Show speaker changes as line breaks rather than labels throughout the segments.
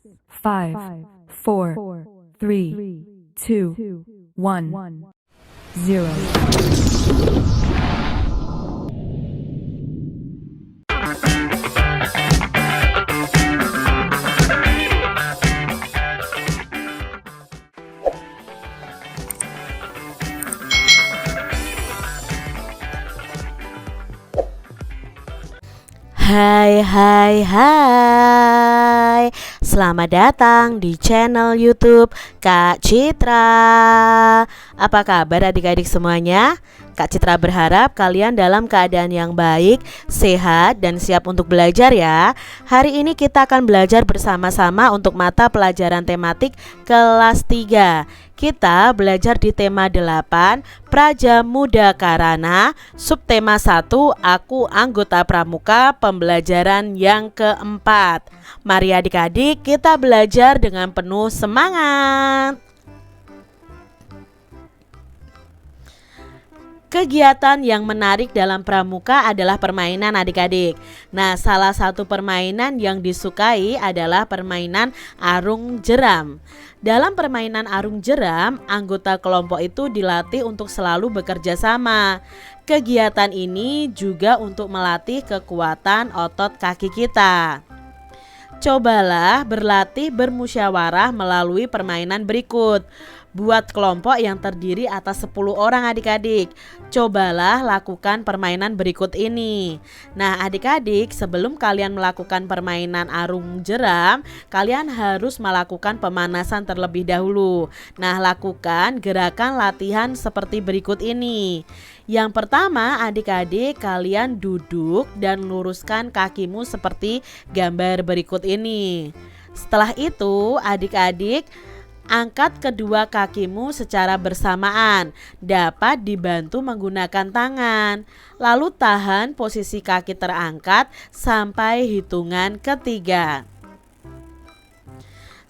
5, 4, 3, 2, 1, 0.
Hai, selamat datang di channel YouTube Kak Citra. Apa kabar adik-adik semuanya? Kak Citra berharap kalian dalam keadaan yang baik, sehat, dan siap untuk belajar ya. Hari ini kita akan belajar bersama-sama untuk mata pelajaran tematik kelas 3. Kita belajar di tema 8, Praja Muda Karana, subtema 1, Aku Anggota Pramuka, pembelajaran yang keempat. Mari adik-adik kita belajar dengan penuh semangat. Kegiatan yang menarik dalam pramuka adalah permainan adik-adik. Nah, salah satu permainan yang disukai adalah permainan arung jeram. Dalam permainan arung jeram, anggota kelompok itu dilatih untuk selalu bekerja sama. Kegiatan ini juga untuk melatih kekuatan otot kaki kita. Cobalah berlatih bermusyawarah melalui permainan berikut. Buat kelompok yang terdiri atas 10 orang adik-adik. Cobalah lakukan permainan berikut ini. Nah adik-adik, sebelum kalian melakukan permainan arung jeram, kalian harus melakukan pemanasan terlebih dahulu. Nah lakukan gerakan latihan seperti berikut ini. Yang pertama adik-adik, kalian duduk dan luruskan kakimu seperti gambar berikut ini. Setelah itu adik-adik, angkat kedua kakimu secara bersamaan, dapat dibantu menggunakan tangan. Lalu tahan posisi kaki terangkat sampai hitungan ketiga.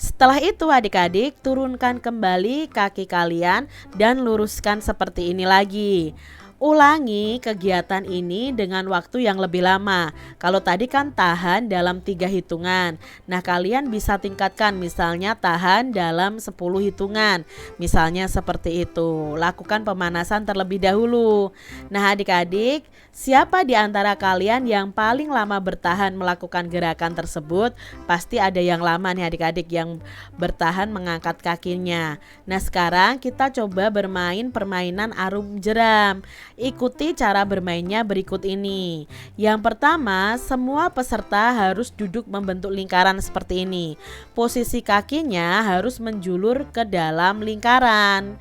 Setelah itu adik-adik, turunkan kembali kaki kalian dan luruskan seperti ini lagi. Ulangi kegiatan ini dengan waktu yang lebih lama. Kalau tadi kan tahan dalam 3 hitungan. Nah kalian bisa tingkatkan, misalnya tahan dalam 10 hitungan. Misalnya seperti itu. Lakukan pemanasan terlebih dahulu. Nah adik-adik, siapa di antara kalian yang paling lama bertahan melakukan gerakan tersebut? Pasti ada yang lama nih adik-adik yang bertahan mengangkat kakinya. Nah sekarang kita coba bermain permainan arung jeram. Ikuti cara bermainnya berikut ini. Yang pertama, semua peserta harus duduk membentuk lingkaran seperti ini. Posisi kakinya harus menjulur ke dalam lingkaran.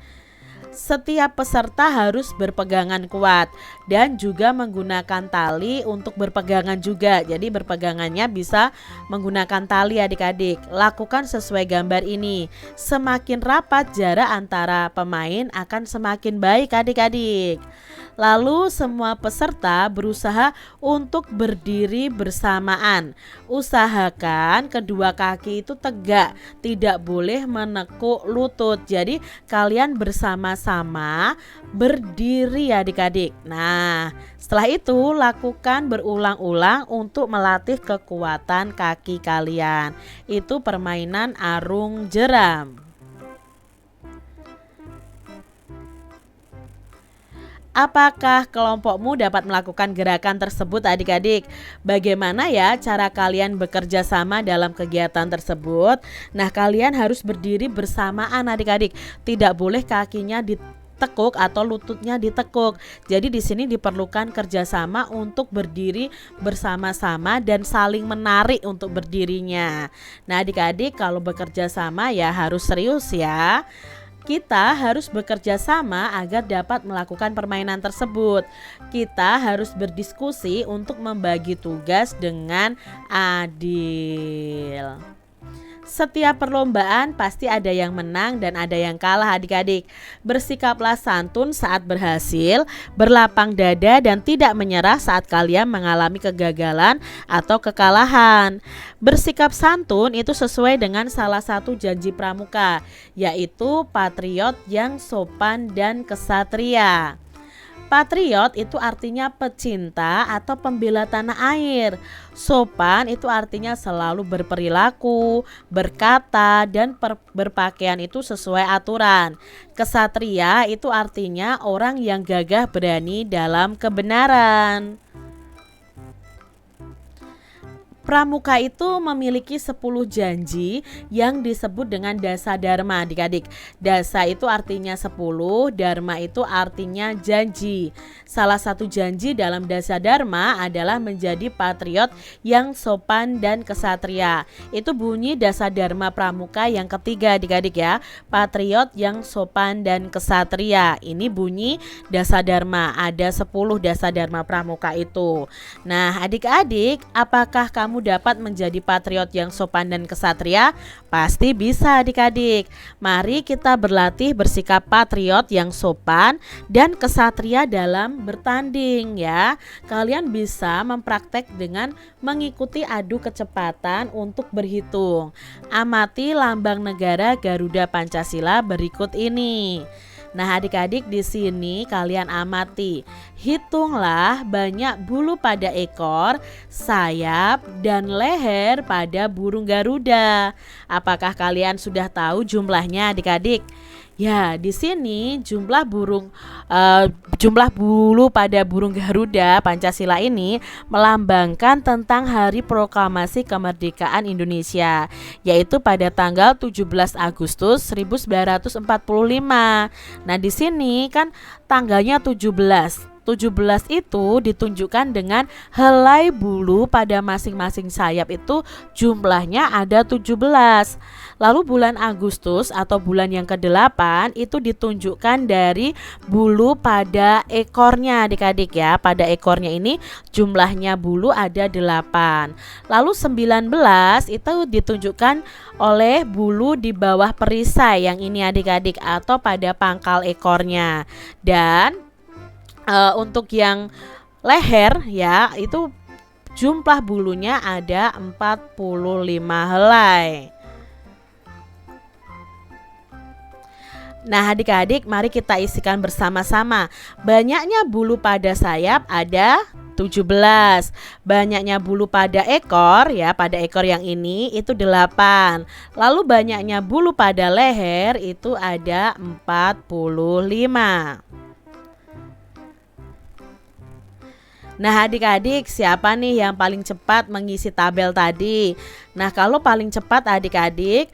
Setiap peserta harus berpegangan kuat dan juga menggunakan tali untuk berpegangan juga. Jadi berpegangannya bisa menggunakan tali adik-adik. Lakukan sesuai gambar ini. Semakin rapat jarak antara pemain akan semakin baik adik-adik. Lalu semua peserta berusaha untuk berdiri bersamaan. Usahakan kedua kaki itu tegak, tidak boleh menekuk lutut. Jadi kalian bersama-sama berdiri adik-adik. Nah, setelah itu lakukan berulang-ulang untuk melatih kekuatan kaki kalian. Itu permainan arung jeram. Apakah kelompokmu dapat melakukan gerakan tersebut adik-adik? Bagaimana ya cara kalian bekerja sama dalam kegiatan tersebut? Nah kalian harus berdiri bersamaan adik-adik. Tidak boleh kakinya ditekuk atau lututnya ditekuk. Jadi di sini diperlukan kerjasama untuk berdiri bersama-sama dan saling menarik untuk berdirinya. Nah adik-adik, kalau bekerja sama ya harus serius ya. Kita harus bekerja sama agar dapat melakukan permainan tersebut. Kita harus berdiskusi untuk membagi tugas dengan adil. Setiap perlombaan pasti ada yang menang dan ada yang kalah adik-adik. Bersikaplah santun saat berhasil, berlapang dada dan tidak menyerah saat kalian mengalami kegagalan atau kekalahan. Bersikap santun itu sesuai dengan salah satu janji pramuka, yaitu patriot yang sopan dan kesatria. Patriot itu artinya pecinta atau pembela tanah air. Sopan itu artinya selalu berperilaku, berkata, dan berpakaian itu sesuai aturan. Kesatria itu artinya orang yang gagah berani dalam kebenaran. Pramuka itu memiliki 10 janji yang disebut dengan dasa dharma adik-adik. Dasa itu artinya 10, dharma itu artinya janji. Salah satu janji dalam dasa dharma adalah menjadi patriot yang sopan dan kesatria. Itu bunyi dasa dharma pramuka yang ketiga adik-adik ya. Patriot yang sopan dan kesatria. Ini bunyi dasa dharma. Ada 10 dasa dharma pramuka itu. Nah adik-adik, apakah kamu dapat menjadi patriot yang sopan dan kesatria? Pasti bisa adik-adik. Mari kita berlatih bersikap patriot yang sopan dan kesatria dalam bertanding ya. Kalian bisa mempraktek dengan mengikuti adu kecepatan untuk berhitung. Amati lambang negara Garuda Pancasila berikut ini. Nah adik-adik, di sini kalian amati, hitunglah banyak bulu pada ekor, sayap, dan leher pada burung Garuda. Apakah kalian sudah tahu jumlahnya adik-adik? Ya, di sini jumlah bulu pada burung Garuda Pancasila ini melambangkan tentang Hari Proklamasi Kemerdekaan Indonesia, yaitu pada tanggal 17 Agustus 1945. Nah, di sini kan tanggalnya 17 itu ditunjukkan dengan helai bulu pada masing-masing sayap itu jumlahnya ada 17. Lalu bulan Agustus atau bulan yang ke-8 itu ditunjukkan dari bulu pada ekornya adik-adik ya. Pada ekornya ini jumlahnya bulu ada 8. Lalu 19 itu ditunjukkan oleh bulu di bawah perisai yang ini adik-adik atau pada pangkal ekornya. Dan untuk yang leher ya itu jumlah bulunya ada 45 helai. Nah adik-adik, mari kita isikan bersama-sama. Banyaknya bulu pada sayap ada 17. Banyaknya bulu pada ekor ya, pada ekor yang ini itu 8. Lalu banyaknya bulu pada leher itu ada 45. Nah adik-adik, siapa nih yang paling cepat mengisi tabel tadi? Nah kalau paling cepat adik-adik,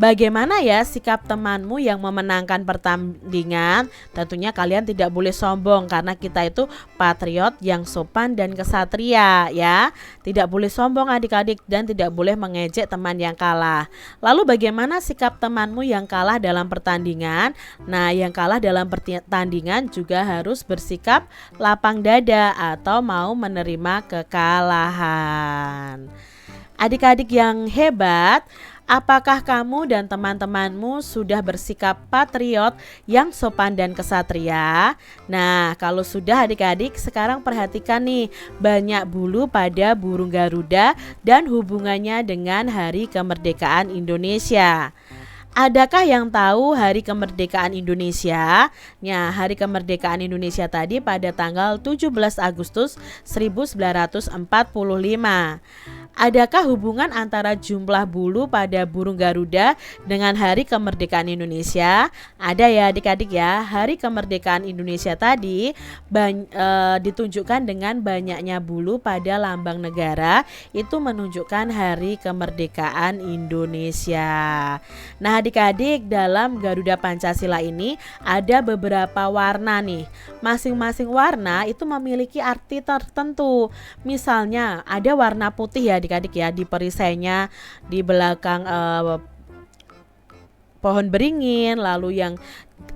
bagaimana ya sikap temanmu yang memenangkan pertandingan? Tentunya kalian tidak boleh sombong karena kita itu patriot yang sopan dan kesatria ya. Tidak boleh sombong adik-adik dan tidak boleh mengejek teman yang kalah. Lalu bagaimana sikap temanmu yang kalah dalam pertandingan? Nah, yang kalah dalam pertandingan juga harus bersikap lapang dada atau mau menerima kekalahan. Adik-adik yang hebat, apakah kamu dan teman-temanmu sudah bersikap patriot yang sopan dan kesatria? Nah, kalau sudah adik-adik, sekarang perhatikan nih, banyak bulu pada burung Garuda dan hubungannya dengan Hari Kemerdekaan Indonesia. Adakah yang tahu Hari Kemerdekaan Indonesia? Nah, Hari Kemerdekaan Indonesia tadi pada tanggal 17 Agustus 1945. Adakah hubungan antara jumlah bulu pada burung Garuda dengan Hari Kemerdekaan Indonesia? Ada ya adik-adik ya. Hari Kemerdekaan Indonesia tadi ditunjukkan dengan banyaknya bulu pada lambang negara. Itu menunjukkan Hari Kemerdekaan Indonesia. Nah adik-adik, dalam Garuda Pancasila ini ada beberapa warna nih. Masing-masing warna itu memiliki arti tertentu. Misalnya ada warna putih ya adik-adik ya, di perisainya di belakang pohon beringin, lalu yang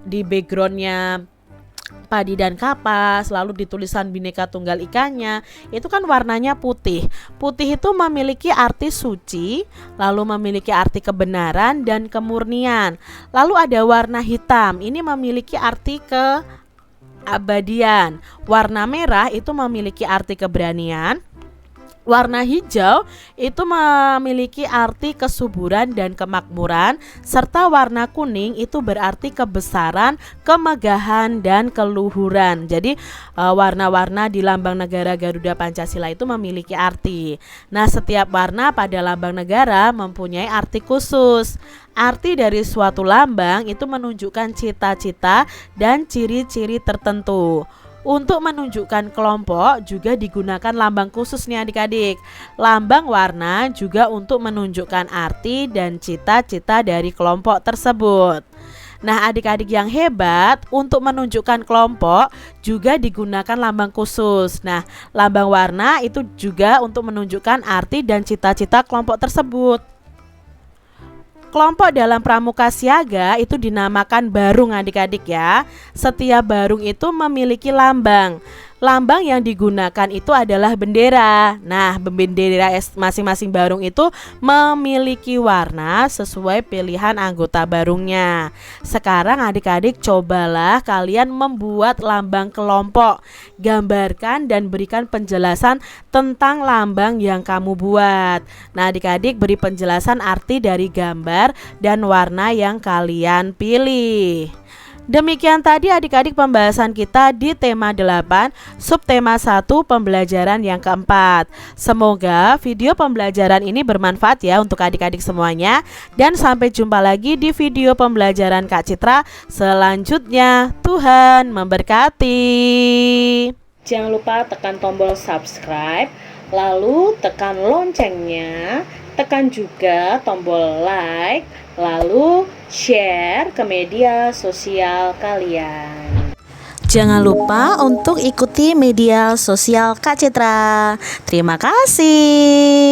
di backgroundnya padi dan kapas, lalu di tulisan Bhinneka Tunggal Ika-nya itu kan warnanya putih. Putih itu memiliki arti suci, lalu memiliki arti kebenaran dan kemurnian. Lalu ada warna hitam, ini memiliki arti keabadian. Warna merah itu memiliki arti keberanian. Warna hijau itu memiliki arti kesuburan dan kemakmuran, serta warna kuning itu berarti kebesaran, kemegahan, dan keluhuran. Jadi warna-warna di lambang negara Garuda Pancasila itu memiliki arti. Nah, setiap warna pada lambang negara mempunyai arti khusus. Arti dari suatu lambang itu menunjukkan cita-cita dan ciri-ciri tertentu. Untuk menunjukkan kelompok juga digunakan lambang khusus nih adik-adik. Lambang warna juga untuk menunjukkan arti dan cita-cita dari kelompok tersebut. Nah, adik-adik yang hebat, untuk menunjukkan kelompok juga digunakan lambang khusus. Nah, lambang warna itu juga untuk menunjukkan arti dan cita-cita kelompok tersebut. Kelompok dalam pramuka siaga itu dinamakan barung adik-adik ya. Setiap barung itu memiliki lambang. Lambang yang digunakan itu adalah bendera. Nah, bendera masing-masing barung itu memiliki warna sesuai pilihan anggota barungnya. Sekarang adik-adik cobalah kalian membuat lambang kelompok. Gambarkan dan berikan penjelasan tentang lambang yang kamu buat. Nah, adik-adik beri penjelasan arti dari gambar dan warna yang kalian pilih. Demikian tadi adik-adik pembahasan kita di tema 8, subtema 1 pembelajaran yang keempat. Semoga video pembelajaran ini bermanfaat ya untuk adik-adik semuanya. Dan sampai jumpa lagi di video pembelajaran Kak Citra selanjutnya. Tuhan memberkati. Jangan lupa tekan tombol subscribe, lalu tekan loncengnya, tekan juga tombol like, lalu share ke media sosial kalian.
Jangan lupa untuk ikuti media sosial Kak Citra. Terima kasih.